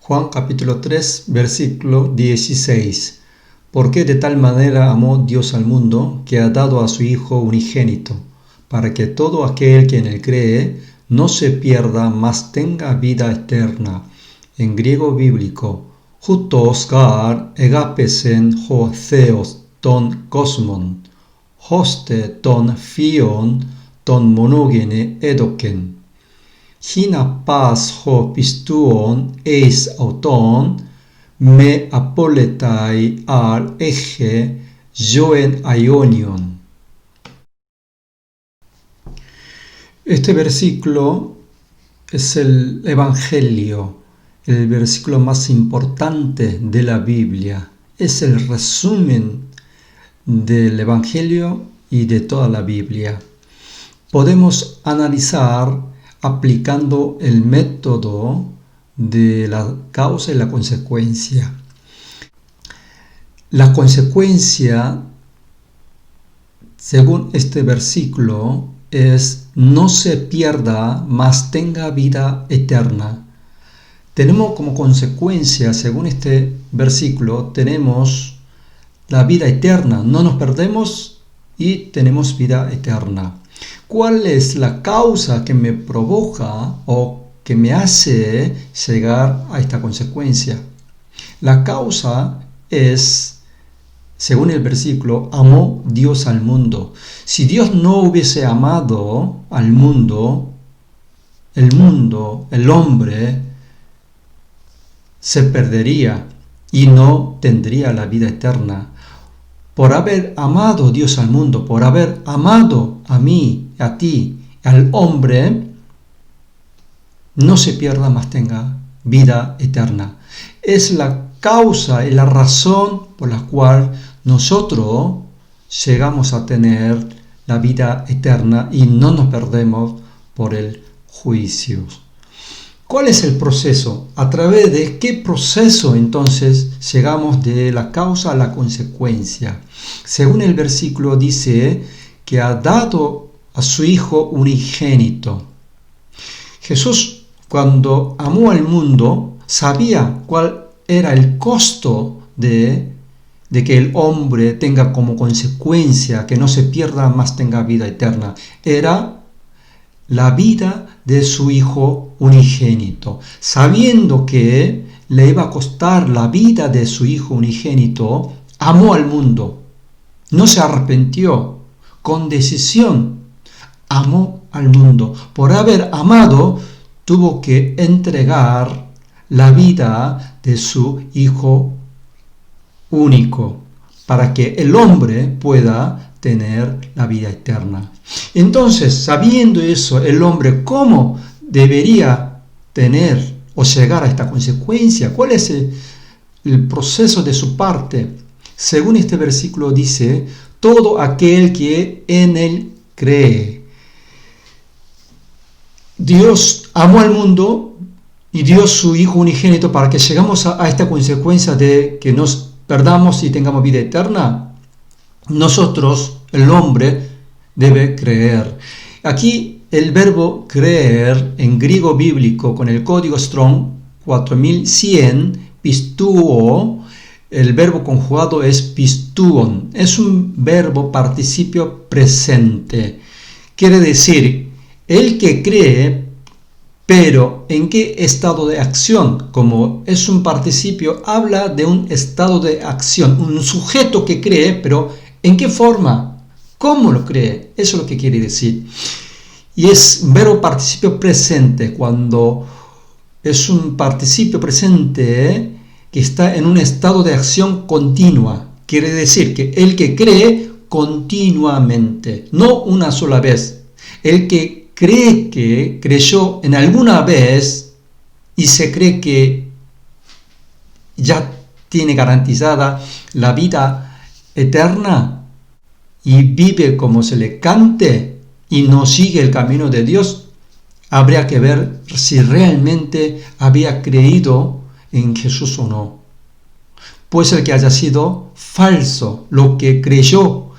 Juan capítulo 3, versículo 16. Porque de tal manera amó Dios al mundo, que ha dado a su Hijo unigénito, para que todo aquel que en él cree no se pierda, mas tenga vida eterna. En griego bíblico, hutos gar egapesen ho theos ton kosmon, hoste ton fion ton monogene edoken. Hina pas ho pistuon eis auton, me apoletai al eje joen aionion. Este versículo es el Evangelio, el versículo más importante de la Biblia. Es el resumen del Evangelio y de toda la Biblia. Podemos analizar aplicando el método de la causa y la consecuencia. La consecuencia, según este versículo, es no se pierda, mas tenga vida eterna. Tenemos como consecuencia, según este versículo, tenemos la vida eterna. No nos perdemos y tenemos vida eterna. ¿Cuál es la causa que me provoca o que me hace llegar a esta consecuencia? La causa es, según el versículo, amó Dios al mundo. Si Dios no hubiese amado al mundo, el hombre se perdería y no tendría la vida eterna. Por haber amado Dios al mundo, por haber amado a mí, a ti, al hombre, no se pierda, mas tenga vida eterna. Es la causa y la razón por la cual nosotros llegamos a tener la vida eterna y no nos perdemos por el juicio. ¿Cuál es el proceso? ¿A través de qué proceso entonces llegamos de la causa a la consecuencia? Según el versículo dice que ha dado a su Hijo unigénito. Jesús, cuando amó al mundo, sabía cuál era el costo de que el hombre tenga como consecuencia que no se pierda, mas tenga vida eterna. Era la vida de su Hijo unigénito. Sabiendo que le iba a costar la vida de su Hijo unigénito, amó al mundo. No se arrepintió. Con decisión, amó al mundo. Por haber amado, tuvo que entregar la vida de su Hijo único para que el hombre pueda tener la vida eterna. Entonces, sabiendo eso, el hombre, ¿cómo debería tener o llegar a esta consecuencia? ¿Cuál es el proceso de su parte? Según este versículo dice, todo aquel que en él cree. Dios amó al mundo y dio su Hijo unigénito para que llegamos a esta consecuencia de que nos perdamos y tengamos vida eterna. Nosotros, el hombre, debe creer. Aquí el verbo creer en griego bíblico con el código Strong 4100, pistuo, el verbo conjugado es pistuon. Es un verbo participio presente. Quiere decir, el que cree, pero ¿en qué estado de acción? Como es un participio, habla de un estado de acción, un sujeto que cree, pero ¿en qué forma? ¿Cómo lo cree? Eso es lo que quiere decir. Y es un verbo participio presente, cuando es un participio presente que está en un estado de acción continua. Quiere decir que el que cree continuamente, no una sola vez. El que cree que creyó en alguna vez y se cree que ya tiene garantizada la vida eterna y vive como se le cante y no sigue el camino de Dios, habría que ver si realmente había creído en Jesús o no. Pues el que haya sido falso, lo que creyó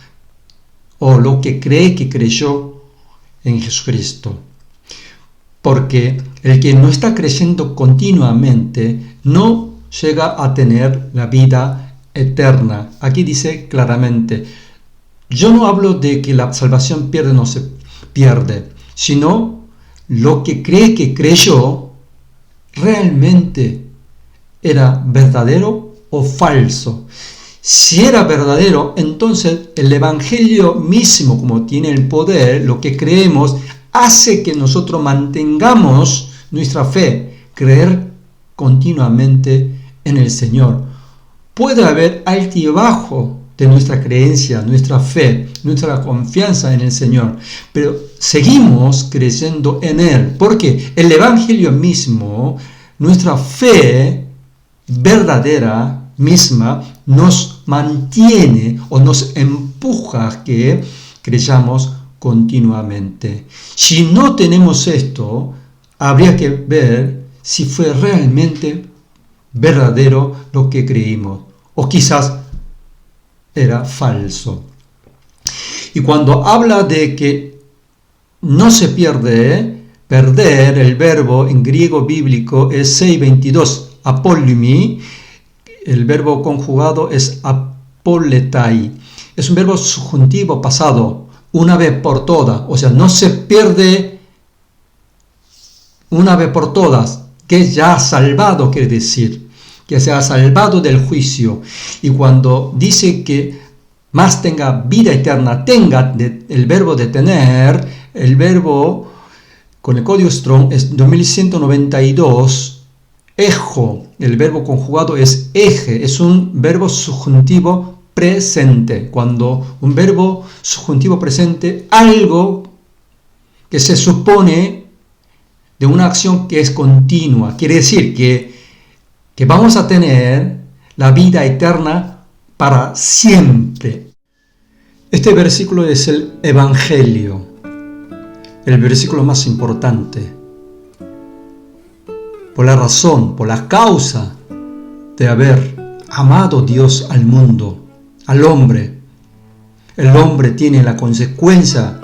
o lo que cree que creyó en Jesucristo. porque el que no está creyendo continuamente no llega a tener la vida eterna. Aquí dice claramente, yo no hablo de que la salvación pierde o no se pierde, sino lo que cree que creyó realmente era verdadero o falso. Si era verdadero, entonces el Evangelio mismo, como tiene el poder, lo que creemos, hace que nosotros mantengamos nuestra fe, creer continuamente en el Señor. Puede haber altibajo de nuestra creencia, nuestra fe, nuestra confianza en el Señor, pero seguimos creyendo en Él, porque el Evangelio mismo, nuestra fe verdadera misma, nos mantiene o nos empuja a que creyamos continuamente. Si no tenemos esto, habría que ver si fue realmente verdadero lo que creímos, o quizás era falso. Y cuando habla de que no se pierde, perder, el verbo en griego bíblico es 6:22, apolumi, el verbo conjugado es apoletai, es un verbo subjuntivo pasado, una vez por todas, o sea, no se pierde una vez por todas, que ya ha salvado, quiere decir, que se ha salvado del juicio. Y cuando dice que más tenga vida eterna, tenga el verbo de tener, el verbo con el código Strong es 2192, ejo, el verbo conjugado es eje, es un verbo subjuntivo presente. Cuando un verbo subjuntivo presente, algo que se supone de una acción que es continua, quiere decir que vamos a tener la vida eterna para siempre. Este versículo es el Evangelio, el versículo más importante, por la razón, por la causa de haber amado Dios al mundo, al hombre. El hombre tiene la consecuencia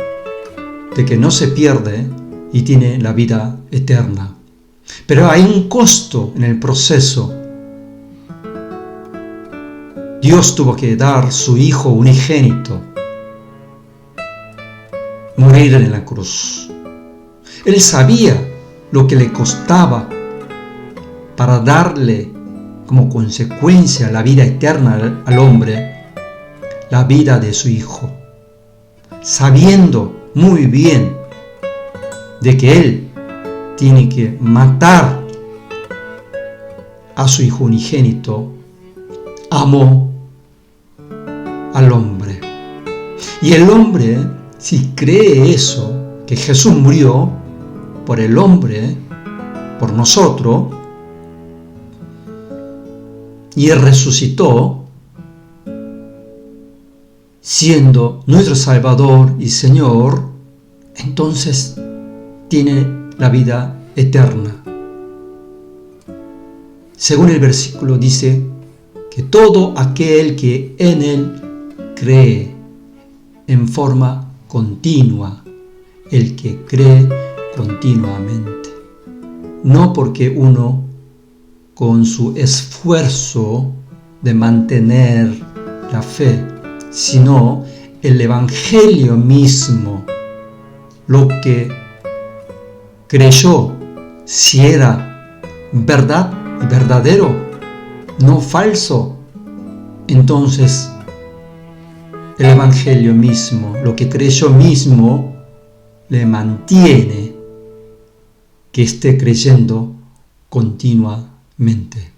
de que no se pierde y tiene la vida eterna. Pero hay un costo en el proceso. Dios tuvo que dar su Hijo unigénito, morir en la cruz. Él sabía lo que le costaba para darle como consecuencia la vida eterna al hombre, la vida de su Hijo, sabiendo muy bien de que Él tiene que matar a su Hijo unigénito, amó al hombre. Y el hombre, si cree eso, que Jesús murió por el hombre, por nosotros, y resucitó, siendo nuestro Salvador y Señor, entonces tiene la vida eterna. Según el versículo dice que todo aquel que en Él cree en forma continua, el que cree continuamente, no porque uno con su esfuerzo de mantener la fe, sino el Evangelio mismo, lo que creyó, si era verdad y verdadero, no falso, entonces el Evangelio mismo, lo que creyó mismo, le mantiene que esté creyendo continuamente.